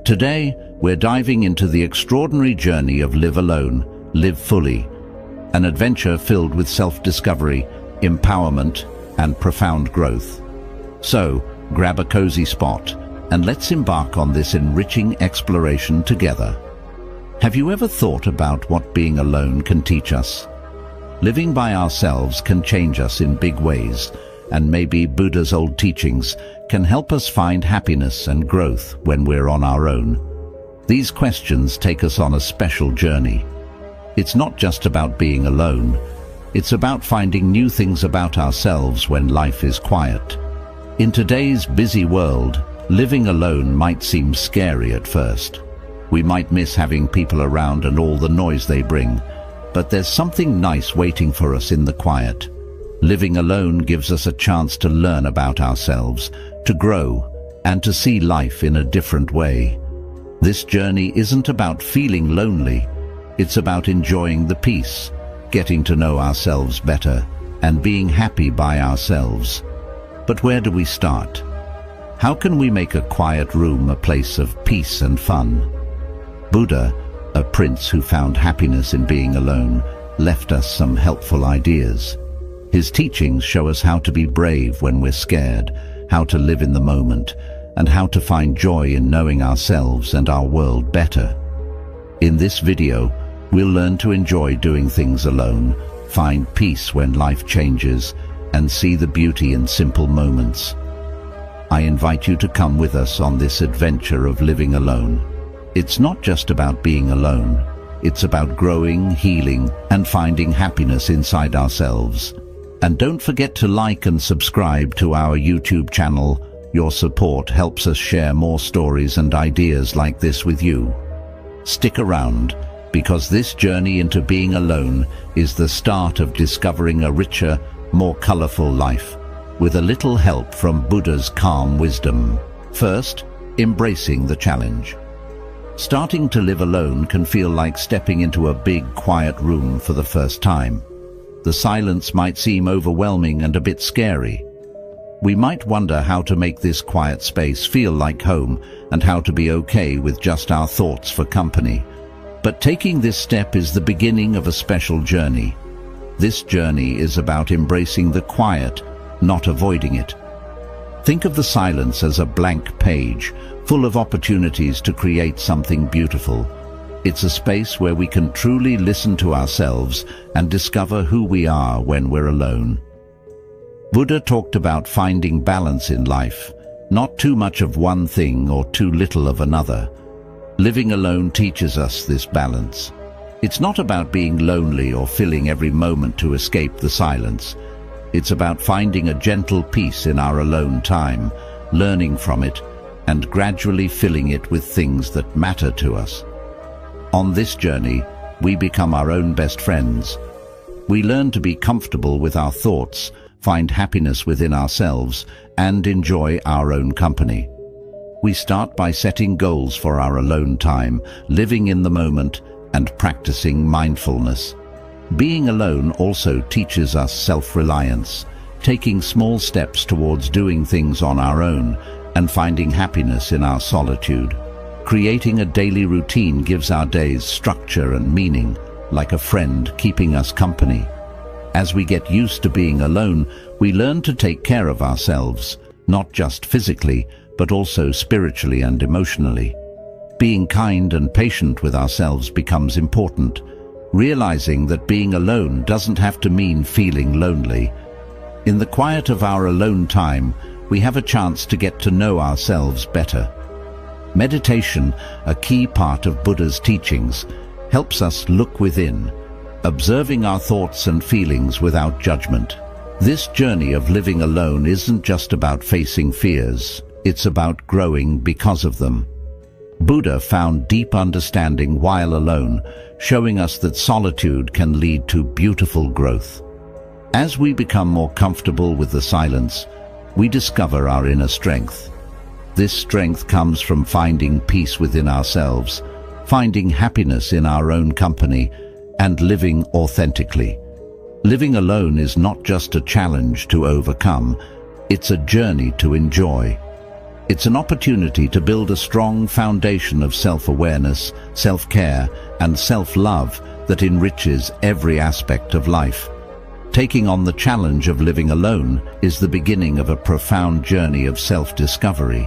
Today, we're diving into the extraordinary journey of live alone, live fully, an adventure filled with self-discovery, empowerment, and profound growth. So, grab a cozy spot, and let's embark on this enriching exploration together. Have you ever thought about what being alone can teach us? Living by ourselves can change us in big ways, and maybe Buddha's old teachings can help us find happiness and growth when we're on our own. These questions take us on a special journey. It's not just about being alone. It's about finding new things about ourselves when life is quiet. In today's busy world, living alone might seem scary at first. We might miss having people around and all the noise they bring, but there's something nice waiting for us in the quiet. Living alone gives us a chance to learn about ourselves, to grow, and to see life in a different way. This journey isn't about feeling lonely. It's about enjoying the peace, getting to know ourselves better, and being happy by ourselves. But where do we start? How can we make a quiet room a place of peace and fun? Buddha, a prince who found happiness in being alone, left us some helpful ideas. His teachings show us how to be brave when we're scared, how to live in the moment, and how to find joy in knowing ourselves and our world better. In this video, we'll learn to enjoy doing things alone, find peace when life changes, and see the beauty in simple moments. I invite you to come with us on this adventure of living alone. It's not just about being alone. It's about growing, healing, and finding happiness inside ourselves. And don't forget to like and subscribe to our YouTube channel. Your support helps us share more stories and ideas like this with you. Stick around, because this journey into being alone is the start of discovering a richer, more colorful life, with a little help from Buddha's calm wisdom. First, embracing the challenge. Starting to live alone can feel like stepping into a big, quiet room for the first time. The silence might seem overwhelming and a bit scary. We might wonder how to make this quiet space feel like home and how to be okay with just our thoughts for company. But taking this step is the beginning of a special journey. This journey is about embracing the quiet, not avoiding it. Think of the silence as a blank page, full of opportunities to create something beautiful. It's a space where we can truly listen to ourselves and discover who we are when we're alone. Buddha talked about finding balance in life, not too much of one thing or too little of another. Living alone teaches us this balance. It's not about being lonely or filling every moment to escape the silence. It's about finding a gentle peace in our alone time, learning from it, and gradually filling it with things that matter to us. On this journey, we become our own best friends. We learn to be comfortable with our thoughts, find happiness within ourselves, and enjoy our own company. We start by setting goals for our alone time, living in the moment, and practicing mindfulness. Being alone also teaches us self-reliance, taking small steps towards doing things on our own and finding happiness in our solitude. Creating a daily routine gives our days structure and meaning, like a friend keeping us company. As we get used to being alone, we learn to take care of ourselves, not just physically, but also spiritually and emotionally. Being kind and patient with ourselves becomes important, realizing that being alone doesn't have to mean feeling lonely. In the quiet of our alone time, we have a chance to get to know ourselves better. Meditation, a key part of Buddha's teachings, helps us look within, observing our thoughts and feelings without judgment. This journey of living alone isn't just about facing fears, it's about growing because of them. Buddha found deep understanding while alone, showing us that solitude can lead to beautiful growth. As we become more comfortable with the silence, we discover our inner strength. This strength comes from finding peace within ourselves, finding happiness in our own company, and living authentically. Living alone is not just a challenge to overcome, it's a journey to enjoy. It's an opportunity to build a strong foundation of self-awareness, self-care, and self-love that enriches every aspect of life. Taking on the challenge of living alone is the beginning of a profound journey of self-discovery.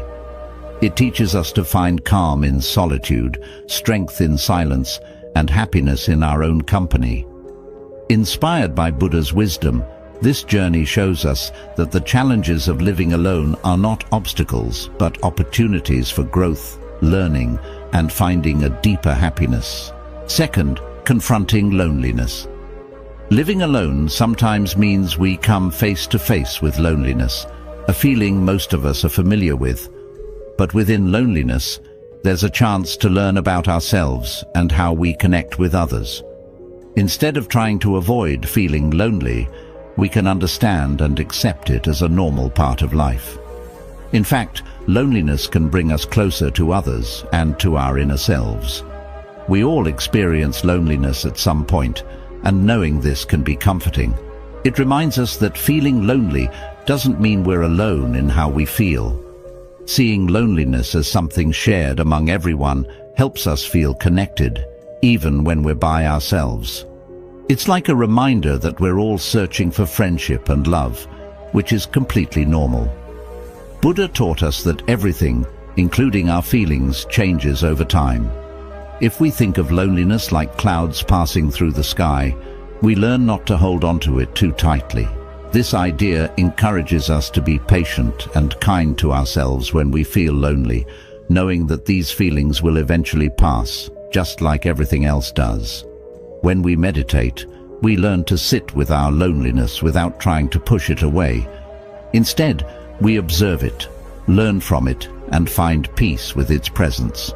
It teaches us to find calm in solitude, strength in silence, and happiness in our own company. Inspired by Buddha's wisdom, this journey shows us that the challenges of living alone are not obstacles, but opportunities for growth, learning, and finding a deeper happiness. Second, confronting loneliness. Living alone sometimes means we come face to face with loneliness, a feeling most of us are familiar with. But within loneliness, there's a chance to learn about ourselves and how we connect with others. Instead of trying to avoid feeling lonely, we can understand and accept it as a normal part of life. In fact, loneliness can bring us closer to others and to our inner selves. We all experience loneliness at some point, and knowing this can be comforting. It reminds us that feeling lonely doesn't mean we're alone in how we feel. Seeing loneliness as something shared among everyone helps us feel connected, even when we're by ourselves. It's like a reminder that we're all searching for friendship and love, which is completely normal. Buddha taught us that everything, including our feelings, changes over time. If we think of loneliness like clouds passing through the sky, we learn not to hold on to it too tightly. This idea encourages us to be patient and kind to ourselves when we feel lonely, knowing that these feelings will eventually pass, just like everything else does. When we meditate, we learn to sit with our loneliness without trying to push it away. Instead, we observe it, learn from it, and find peace with its presence.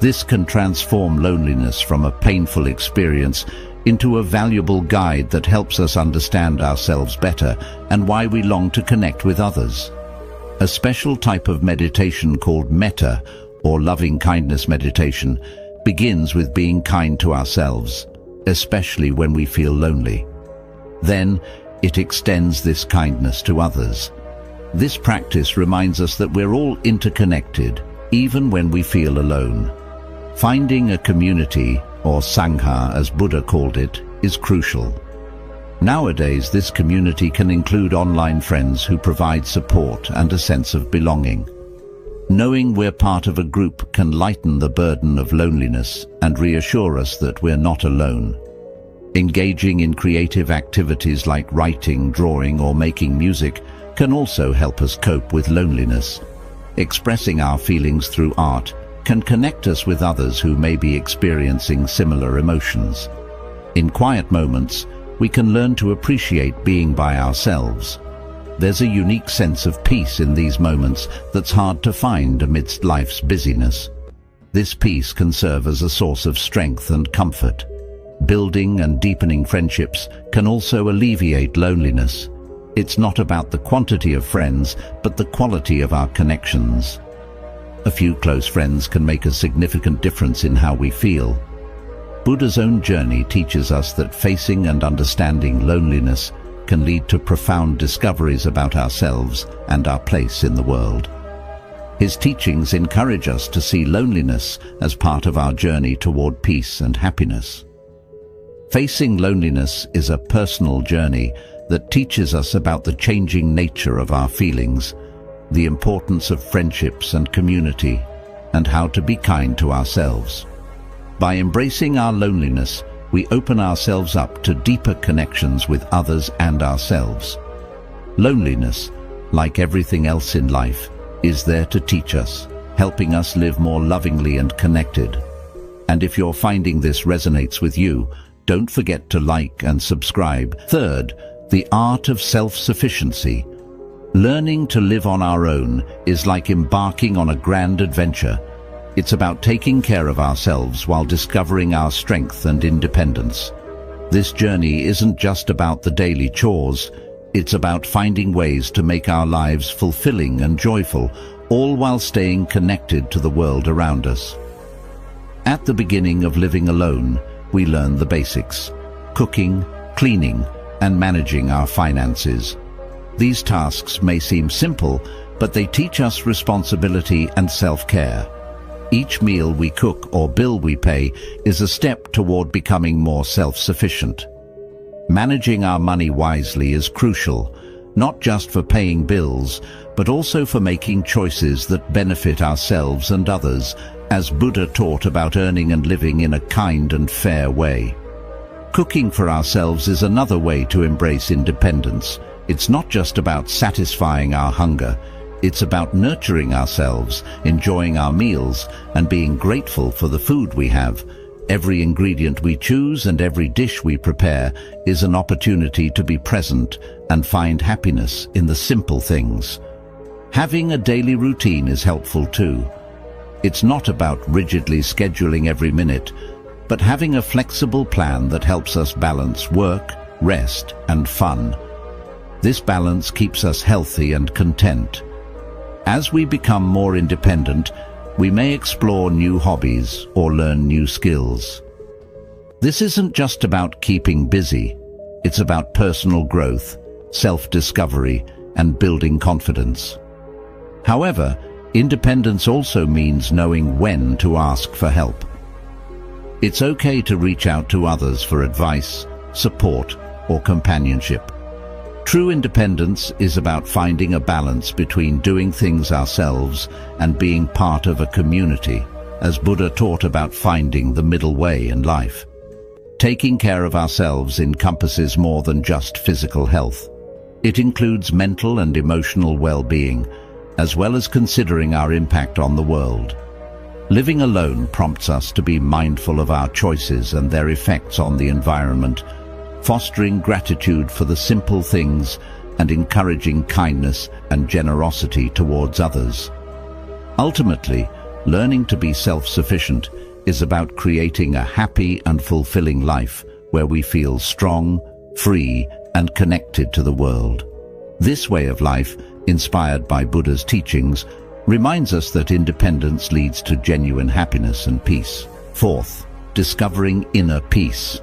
This can transform loneliness from a painful experience into a valuable guide that helps us understand ourselves better and why we long to connect with others. A special type of meditation called metta, or loving kindness meditation, begins with being kind to ourselves, especially when we feel lonely. Then, it extends this kindness to others. This practice reminds us that we're all interconnected, even when we feel alone. Finding a community, or sangha as Buddha called it, is crucial. Nowadays, this community can include online friends who provide support and a sense of belonging. Knowing we're part of a group can lighten the burden of loneliness and reassure us that we're not alone. Engaging in creative activities like writing, drawing, or making music can also help us cope with loneliness. Expressing our feelings through art can connect us with others who may be experiencing similar emotions. In quiet moments, we can learn to appreciate being by ourselves. There's a unique sense of peace in these moments that's hard to find amidst life's busyness. This peace can serve as a source of strength and comfort. Building and deepening friendships can also alleviate loneliness. It's not about the quantity of friends, but the quality of our connections. A few close friends can make a significant difference in how we feel. Buddha's own journey teaches us that facing and understanding loneliness can lead to profound discoveries about ourselves and our place in the world. His teachings encourage us to see loneliness as part of our journey toward peace and happiness. Facing loneliness is a personal journey that teaches us about the changing nature of our feelings, the importance of friendships and community, and how to be kind to ourselves. By embracing our loneliness, we open ourselves up to deeper connections with others and ourselves. Loneliness, like everything else in life, is there to teach us, helping us live more lovingly and connected. And if you're finding this resonates with you, don't forget to like and subscribe. Third, the art of self-sufficiency. Learning to live on our own is like embarking on a grand adventure. It's about taking care of ourselves while discovering our strength and independence. This journey isn't just about the daily chores, it's about finding ways to make our lives fulfilling and joyful, all while staying connected to the world around us. At the beginning of living alone, we learn the basics: cooking, cleaning, and managing our finances. These tasks may seem simple, but they teach us responsibility and self-care. Each meal we cook or bill we pay is a step toward becoming more self-sufficient. Managing our money wisely is crucial, not just for paying bills, but also for making choices that benefit ourselves and others, as Buddha taught about earning and living in a kind and fair way. Cooking for ourselves is another way to embrace independence. It's not just about satisfying our hunger. It's about nurturing ourselves, enjoying our meals, and being grateful for the food we have. Every ingredient we choose and every dish we prepare is an opportunity to be present and find happiness in the simple things. Having a daily routine is helpful too. It's not about rigidly scheduling every minute, but having a flexible plan that helps us balance work, rest, and fun. This balance keeps us healthy and content. As we become more independent, we may explore new hobbies or learn new skills. This isn't just about keeping busy. It's about personal growth, self-discovery, and building confidence. However, independence also means knowing when to ask for help. It's okay to reach out to others for advice, support, or companionship. True independence is about finding a balance between doing things ourselves and being part of a community, as Buddha taught about finding the middle way in life. Taking care of ourselves encompasses more than just physical health. It includes mental and emotional well-being, as well as considering our impact on the world. Living alone prompts us to be mindful of our choices and their effects on the environment, fostering gratitude for the simple things and encouraging kindness and generosity towards others. Ultimately, learning to be self-sufficient is about creating a happy and fulfilling life where we feel strong, free, and connected to the world. This way of life, inspired by Buddha's teachings, reminds us that independence leads to genuine happiness and peace. Fourth, discovering inner peace.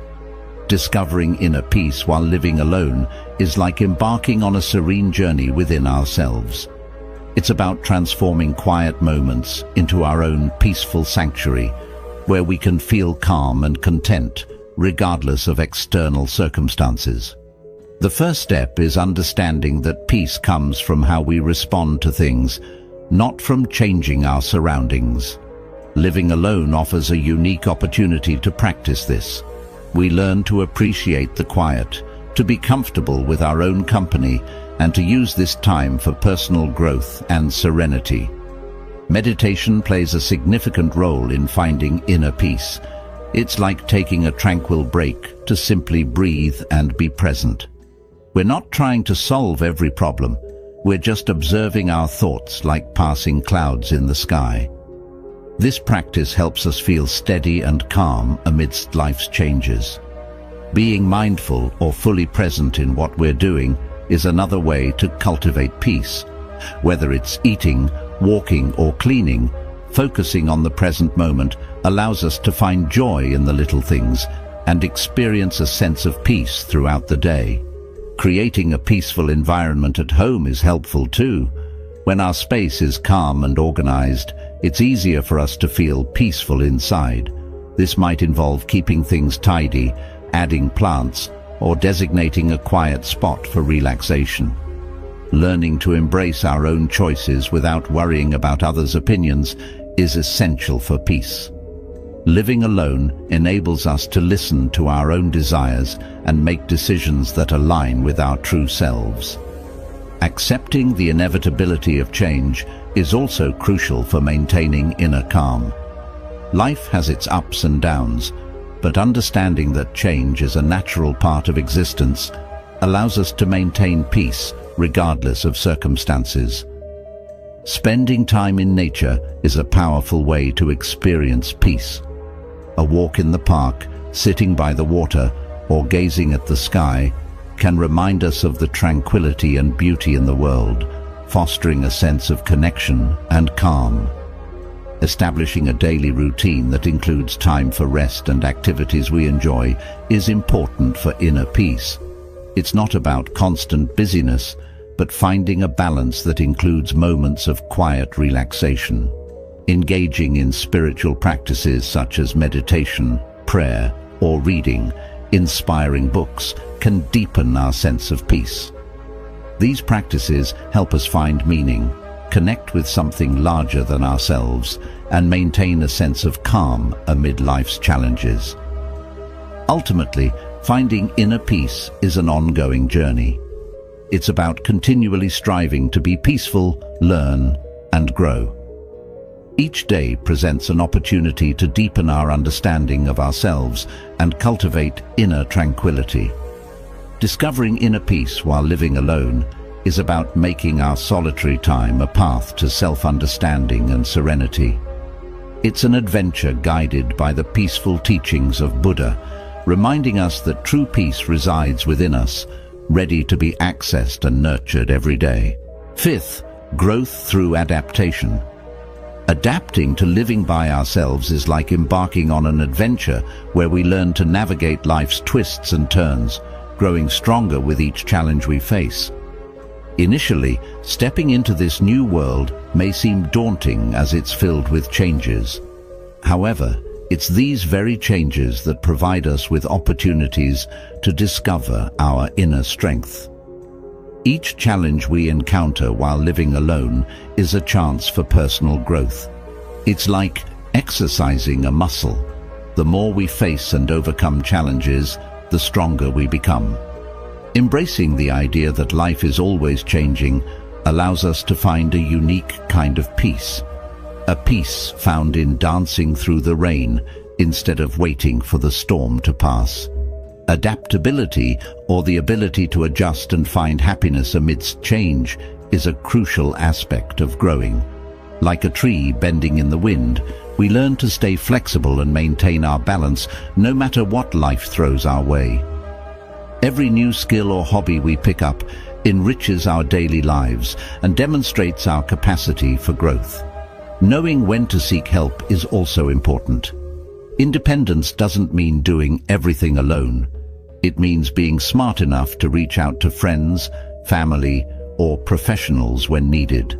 Discovering inner peace while living alone is like embarking on a serene journey within ourselves. It's about transforming quiet moments into our own peaceful sanctuary, where we can feel calm and content, regardless of external circumstances. The first step is understanding that peace comes from how we respond to things, not from changing our surroundings. Living alone offers a unique opportunity to practice this. We learn to appreciate the quiet, to be comfortable with our own company, and to use this time for personal growth and serenity. Meditation plays a significant role in finding inner peace. It's like taking a tranquil break to simply breathe and be present. We're not trying to solve every problem. We're just observing our thoughts like passing clouds in the sky. This practice helps us feel steady and calm amidst life's changes. Being mindful or fully present in what we're doing is another way to cultivate peace. Whether it's eating, walking, or cleaning, focusing on the present moment allows us to find joy in the little things and experience a sense of peace throughout the day. Creating a peaceful environment at home is helpful too. When our space is calm and organized, it's easier for us to feel peaceful inside. This might involve keeping things tidy, adding plants, or designating a quiet spot for relaxation. Learning to embrace our own choices without worrying about others' opinions is essential for peace. Living alone enables us to listen to our own desires and make decisions that align with our true selves. Accepting the inevitability of change is also crucial for maintaining inner calm. Life has its ups and downs, but understanding that change is a natural part of existence allows us to maintain peace regardless of circumstances. Spending time in nature is a powerful way to experience peace. A walk in the park, sitting by the water, or gazing at the sky can remind us of the tranquility and beauty in the world, fostering a sense of connection and calm. Establishing a daily routine that includes time for rest and activities we enjoy is important for inner peace. It's not about constant busyness, but finding a balance that includes moments of quiet relaxation. Engaging in spiritual practices such as meditation, prayer, or reading inspiring books can deepen our sense of peace. These practices help us find meaning, connect with something larger than ourselves, and maintain a sense of calm amid life's challenges. Ultimately, finding inner peace is an ongoing journey. It's about continually striving to be peaceful, learn, and grow. Each day presents an opportunity to deepen our understanding of ourselves and cultivate inner tranquility. Discovering inner peace while living alone is about making our solitary time a path to self-understanding and serenity. It's an adventure guided by the peaceful teachings of Buddha, reminding us that true peace resides within us, ready to be accessed and nurtured every day. Fifth, growth through adaptation. Adapting to living by ourselves is like embarking on an adventure where we learn to navigate life's twists and turns, growing stronger with each challenge we face. Initially, stepping into this new world may seem daunting as it's filled with changes. However, it's these very changes that provide us with opportunities to discover our inner strength. Each challenge we encounter while living alone is a chance for personal growth. It's like exercising a muscle. The more we face and overcome challenges, the stronger we become. Embracing the idea that life is always changing allows us to find a unique kind of peace. A peace found in dancing through the rain instead of waiting for the storm to pass. Adaptability, or the ability to adjust and find happiness amidst change, is a crucial aspect of growing. Like a tree bending in the wind, we learn to stay flexible and maintain our balance no matter what life throws our way. Every new skill or hobby we pick up enriches our daily lives and demonstrates our capacity for growth. Knowing when to seek help is also important. Independence doesn't mean doing everything alone. It means being smart enough to reach out to friends, family, or professionals when needed.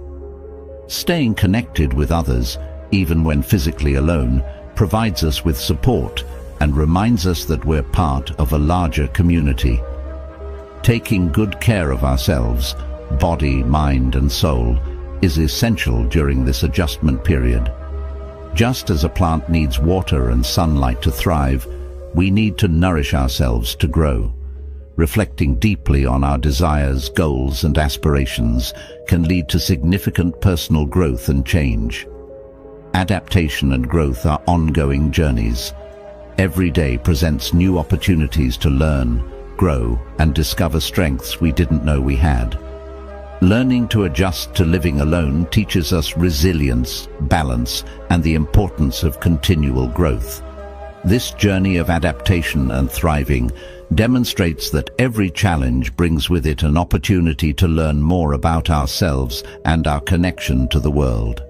Staying connected with others, even when physically alone, provides us with support and reminds us that we're part of a larger community. Taking good care of ourselves, body, mind, and soul, is essential during this adjustment period. Just as a plant needs water and sunlight to thrive, we need to nourish ourselves to grow. Reflecting deeply on our desires, goals, and aspirations can lead to significant personal growth and change. Adaptation and growth are ongoing journeys. Every day presents new opportunities to learn, grow, and discover strengths we didn't know we had. Learning to adjust to living alone teaches us resilience, balance, and the importance of continual growth. This journey of adaptation and thriving demonstrates that every challenge brings with it an opportunity to learn more about ourselves and our connection to the world.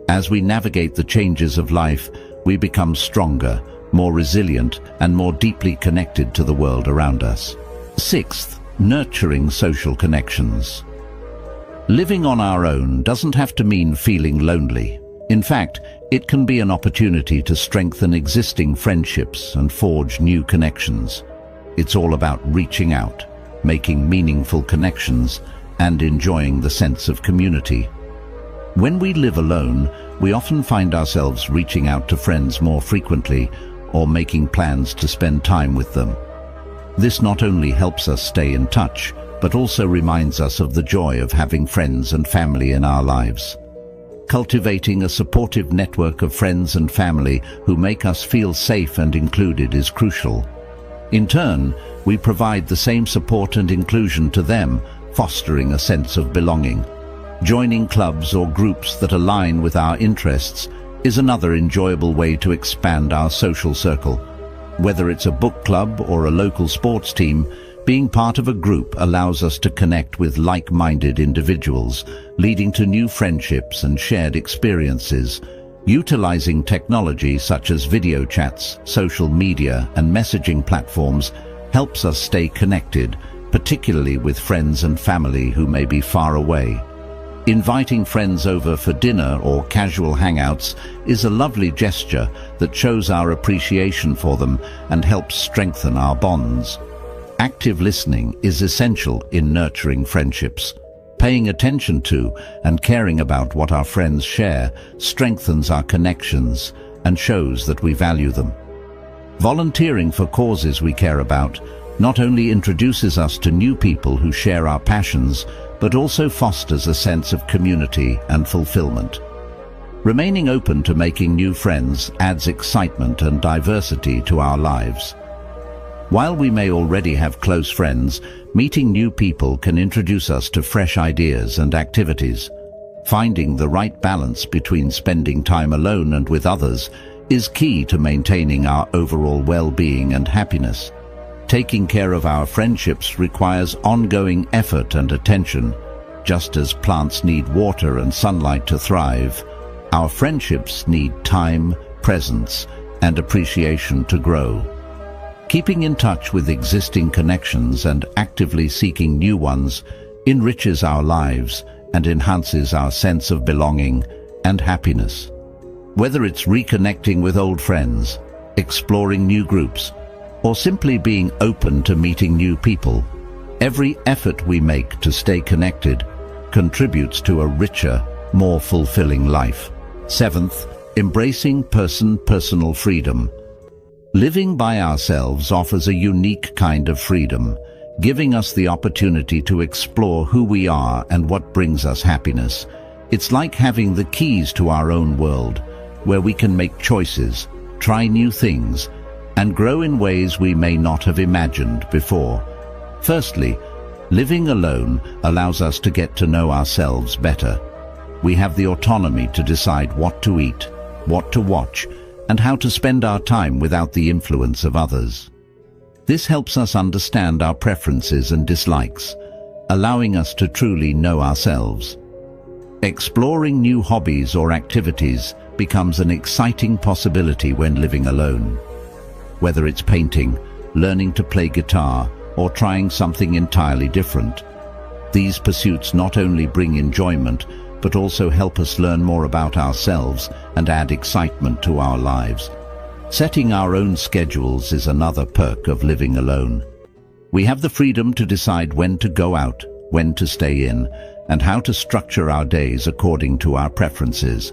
As we navigate the changes of life, we become stronger, more resilient, and more deeply connected to the world around us. Sixth, nurturing social connections. Living on our own doesn't have to mean feeling lonely. In fact, it can be an opportunity to strengthen existing friendships and forge new connections. It's all about reaching out, making meaningful connections, and enjoying the sense of community. When we live alone, we often find ourselves reaching out to friends more frequently or making plans to spend time with them. This not only helps us stay in touch, but also reminds us of the joy of having friends and family in our lives. Cultivating a supportive network of friends and family who make us feel safe and included is crucial. In turn, we provide the same support and inclusion to them, fostering a sense of belonging. Joining clubs or groups that align with our interests is another enjoyable way to expand our social circle. Whether it's a book club or a local sports team, being part of a group allows us to connect with like-minded individuals, leading to new friendships and shared experiences. Utilizing technology such as video chats, social media, and messaging platforms helps us stay connected, particularly with friends and family who may be far away. Inviting friends over for dinner or casual hangouts is a lovely gesture that shows our appreciation for them and helps strengthen our bonds. Active listening is essential in nurturing friendships. Paying attention to and caring about what our friends share strengthens our connections and shows that we value them. Volunteering for causes we care about not only introduces us to new people who share our passions, but also fosters a sense of community and fulfillment. Remaining open to making new friends adds excitement and diversity to our lives. While we may already have close friends, meeting new people can introduce us to fresh ideas and activities. Finding the right balance between spending time alone and with others is key to maintaining our overall well-being and happiness. Taking care of our friendships requires ongoing effort and attention. Just as plants need water and sunlight to thrive, our friendships need time, presence, and appreciation to grow. Keeping in touch with existing connections and actively seeking new ones enriches our lives and enhances our sense of belonging and happiness. Whether it's reconnecting with old friends, exploring new groups, or simply being open to meeting new people, every effort we make to stay connected contributes to a richer, more fulfilling life. 7th, embracing personal freedom. Living by ourselves offers a unique kind of freedom, giving us the opportunity to explore who we are and what brings us happiness. It's like having the keys to our own world, where we can make choices, try new things, and grow in ways we may not have imagined before. Firstly, living alone allows us to get to know ourselves better. We have the autonomy to decide what to eat, what to watch, and how to spend our time without the influence of others. This helps us understand our preferences and dislikes, allowing us to truly know ourselves. Exploring new hobbies or activities becomes an exciting possibility when living alone. Whether it's painting, learning to play guitar, or trying something entirely different, these pursuits not only bring enjoyment, but also help us learn more about ourselves and add excitement to our lives. Setting our own schedules is another perk of living alone. We have the freedom to decide when to go out, when to stay in, and how to structure our days according to our preferences.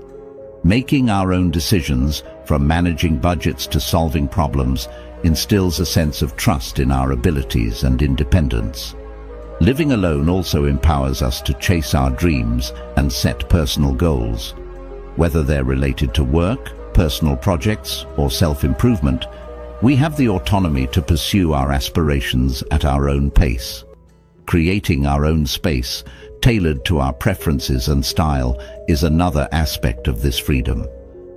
Making our own decisions, from managing budgets to solving problems, instills a sense of trust in our abilities and independence. Living alone also empowers us to chase our dreams and set personal goals. Whether they're related to work, personal projects, or self-improvement, we have the autonomy to pursue our aspirations at our own pace. Creating our own space, tailored to our preferences and style, is another aspect of this freedom.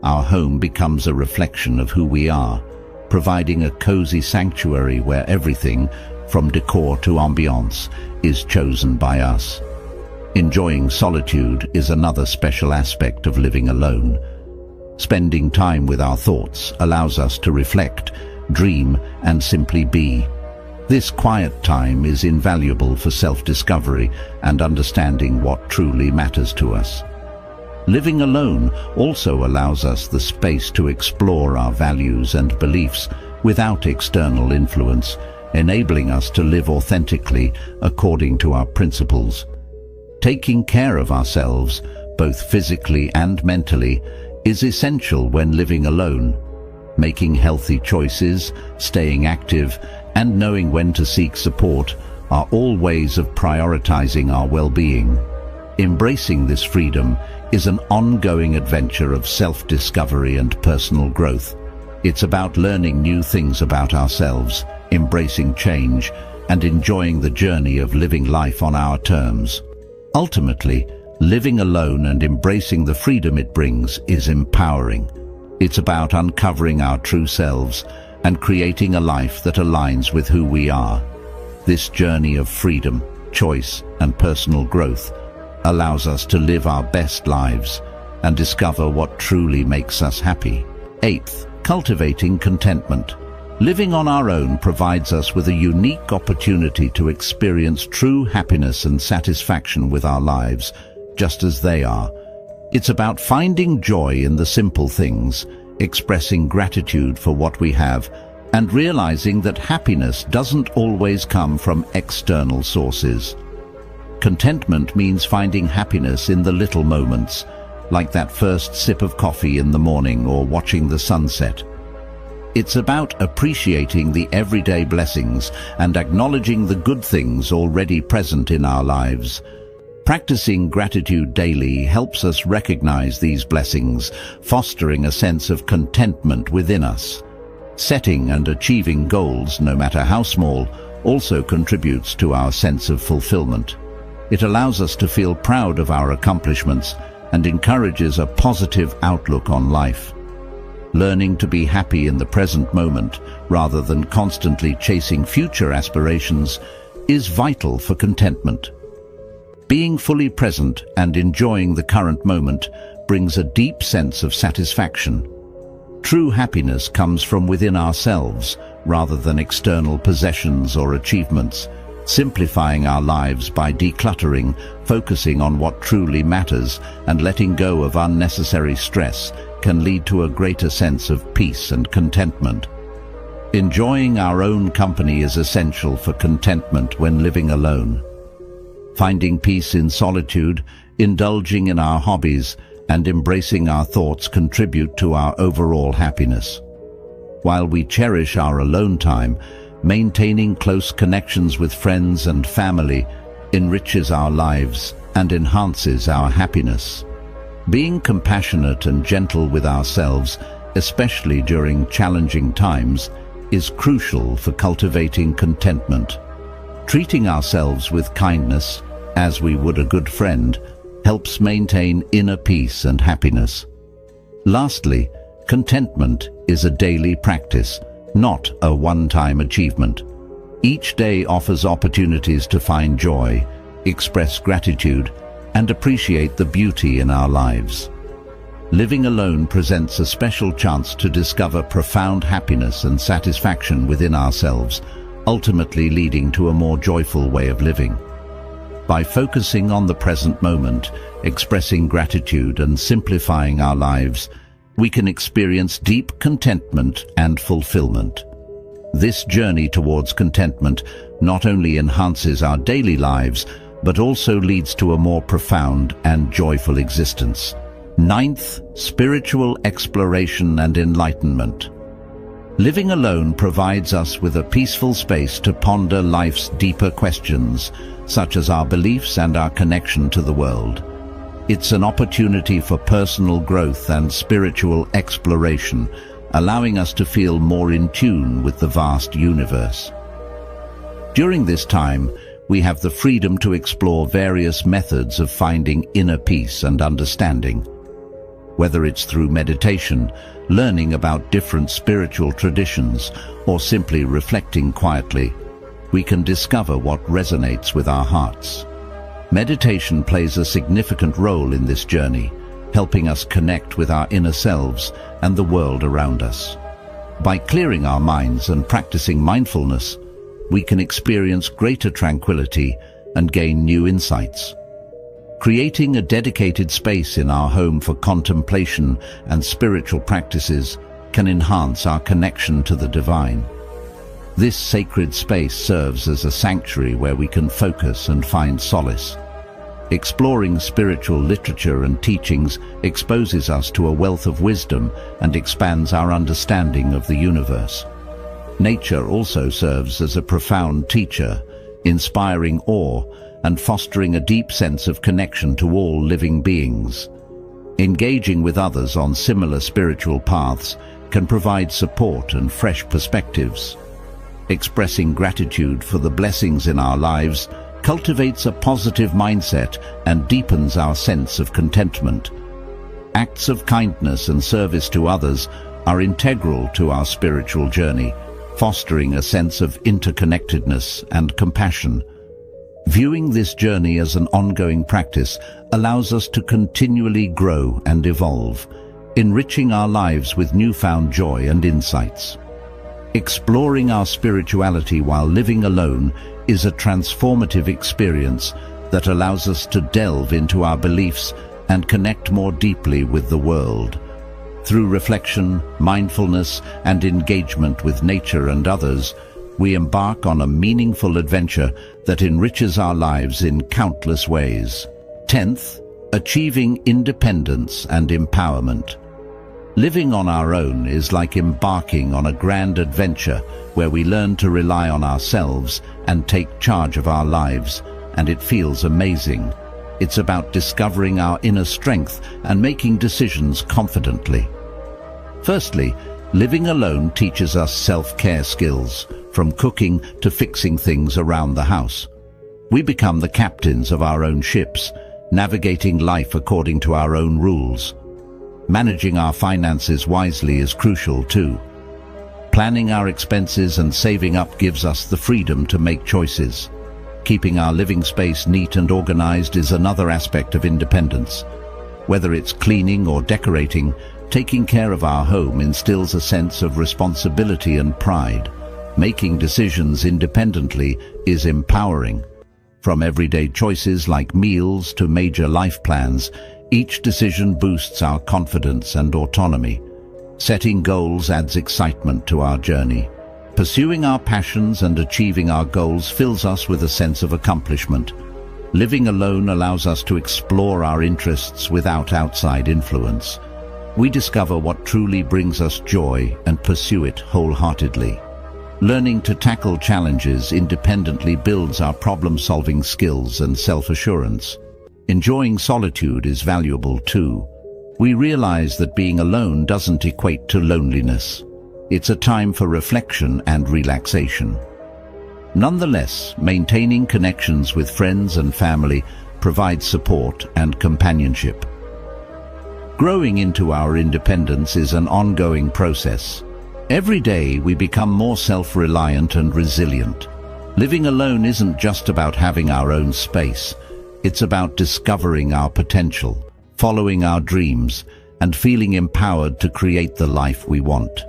Our home becomes a reflection of who we are, providing a cozy sanctuary where everything, from decor to ambiance, is chosen by us. Enjoying solitude is another special aspect of living alone. Spending time with our thoughts allows us to reflect, dream, and simply be. This quiet time is invaluable for self-discovery and understanding what truly matters to us. Living alone also allows us the space to explore our values and beliefs without external influence, enabling us to live authentically according to our principles. Taking care of ourselves, both physically and mentally, is essential when living alone. Making healthy choices, staying active, and knowing when to seek support are all ways of prioritizing our well-being. Embracing this freedom is an ongoing adventure of self-discovery and personal growth. It's about learning new things about ourselves, embracing change, and enjoying the journey of living life on our terms. Ultimately, living alone and embracing the freedom it brings is empowering. It's about uncovering our true selves and creating a life that aligns with who we are. This journey of freedom, choice, and personal growth allows us to live our best lives and discover what truly makes us happy. 8th, cultivating contentment. Living on our own provides us with a unique opportunity to experience true happiness and satisfaction with our lives, just as they are. It's about finding joy in the simple things, expressing gratitude for what we have, and realizing that happiness doesn't always come from external sources. Contentment means finding happiness in the little moments, like that first sip of coffee in the morning or watching the sunset. It's about appreciating the everyday blessings and acknowledging the good things already present in our lives. Practicing gratitude daily helps us recognize these blessings, fostering a sense of contentment within us. Setting and achieving goals, no matter how small, also contributes to our sense of fulfillment. It allows us to feel proud of our accomplishments and encourages a positive outlook on life. Learning to be happy in the present moment, rather than constantly chasing future aspirations, is vital for contentment. Being fully present and enjoying the current moment brings a deep sense of satisfaction. True happiness comes from within ourselves, rather than external possessions or achievements. Simplifying our lives by decluttering, focusing on what truly matters, and letting go of unnecessary stress can lead to a greater sense of peace and contentment. Enjoying our own company is essential for contentment when living alone. Finding peace in solitude, indulging in our hobbies, and embracing our thoughts contribute to our overall happiness. While we cherish our alone time, maintaining close connections with friends and family enriches our lives and enhances our happiness. Being compassionate and gentle with ourselves, especially during challenging times, is crucial for cultivating contentment. Treating ourselves with kindness, as we would a good friend, helps maintain inner peace and happiness. Lastly, contentment is a daily practice, not a one-time achievement. Each day offers opportunities to find joy, express gratitude, and appreciate the beauty in our lives. Living alone presents a special chance to discover profound happiness and satisfaction within ourselves, ultimately leading to a more joyful way of living. By focusing on the present moment, expressing gratitude and simplifying our lives, we can experience deep contentment and fulfillment. This journey towards contentment not only enhances our daily lives, but also leads to a more profound and joyful existence. Ninth, spiritual exploration and enlightenment. Living alone provides us with a peaceful space to ponder life's deeper questions, such as our beliefs and our connection to the world. It's an opportunity for personal growth and spiritual exploration, allowing us to feel more in tune with the vast universe. During this time, we have the freedom to explore various methods of finding inner peace and understanding. Whether it's through meditation, learning about different spiritual traditions, or simply reflecting quietly, we can discover what resonates with our hearts. Meditation plays a significant role in this journey, helping us connect with our inner selves and the world around us. By clearing our minds and practicing mindfulness, we can experience greater tranquility and gain new insights. Creating a dedicated space in our home for contemplation and spiritual practices can enhance our connection to the divine. This sacred space serves as a sanctuary where we can focus and find solace. Exploring spiritual literature and teachings exposes us to a wealth of wisdom and expands our understanding of the universe. Nature also serves as a profound teacher, inspiring awe and fostering a deep sense of connection to all living beings. Engaging with others on similar spiritual paths can provide support and fresh perspectives. Expressing gratitude for the blessings in our lives cultivates a positive mindset and deepens our sense of contentment. Acts of kindness and service to others are integral to our spiritual journey, fostering a sense of interconnectedness and compassion. Viewing this journey as an ongoing practice allows us to continually grow and evolve, enriching our lives with newfound joy and insights. Exploring our spirituality while living alone is a transformative experience that allows us to delve into our beliefs and connect more deeply with the world. Through reflection, mindfulness, and engagement with nature and others, we embark on a meaningful adventure that enriches our lives in countless ways. 10th, achieving independence and empowerment. Living on our own is like embarking on a grand adventure where we learn to rely on ourselves and take charge of our lives, and it feels amazing. It's about discovering our inner strength and making decisions confidently. Firstly, living alone teaches us self-care skills, from cooking to fixing things around the house. We become the captains of our own ships, navigating life according to our own rules. Managing our finances wisely is crucial too. Planning our expenses and saving up gives us the freedom to make choices. Keeping our living space neat and organized is another aspect of independence. Whether it's cleaning or decorating, taking care of our home instills a sense of responsibility and pride. Making decisions independently is empowering. From everyday choices like meals to major life plans, each decision boosts our confidence and autonomy. Setting goals adds excitement to our journey. Pursuing our passions and achieving our goals fills us with a sense of accomplishment. Living alone allows us to explore our interests without outside influence. We discover what truly brings us joy and pursue it wholeheartedly. Learning to tackle challenges independently builds our problem-solving skills and self-assurance. Enjoying solitude is valuable too. We realize that being alone doesn't equate to loneliness. It's a time for reflection and relaxation. Nonetheless, maintaining connections with friends and family provides support and companionship. Growing into our independence is an ongoing process. Every day we become more self-reliant and resilient. Living alone isn't just about having our own space. It's about discovering our potential, following our dreams, and feeling empowered to create the life we want.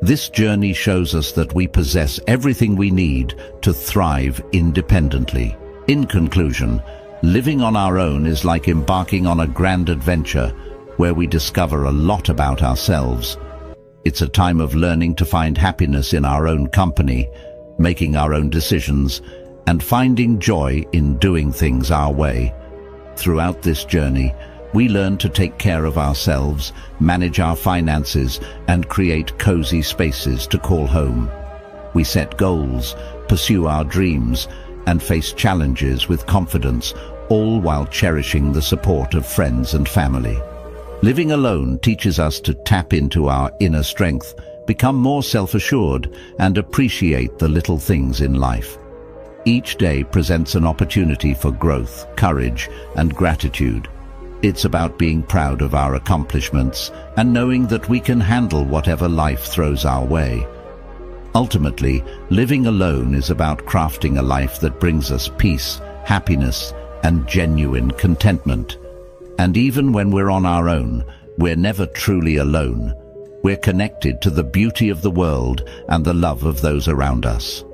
This journey shows us that we possess everything we need to thrive independently. In conclusion, living on our own is like embarking on a grand adventure where we discover a lot about ourselves. It's a time of learning to find happiness in our own company, making our own decisions, and finding joy in doing things our way. Throughout this journey, we learn to take care of ourselves, manage our finances, and create cozy spaces to call home. We set goals, pursue our dreams, and face challenges with confidence, all while cherishing the support of friends and family. Living alone teaches us to tap into our inner strength, become more self-assured, and appreciate the little things in life. Each day presents an opportunity for growth, courage, and gratitude. It's about being proud of our accomplishments and knowing that we can handle whatever life throws our way. Ultimately, living alone is about crafting a life that brings us peace, happiness, and genuine contentment. And even when we're on our own, we're never truly alone. We're connected to the beauty of the world and the love of those around us.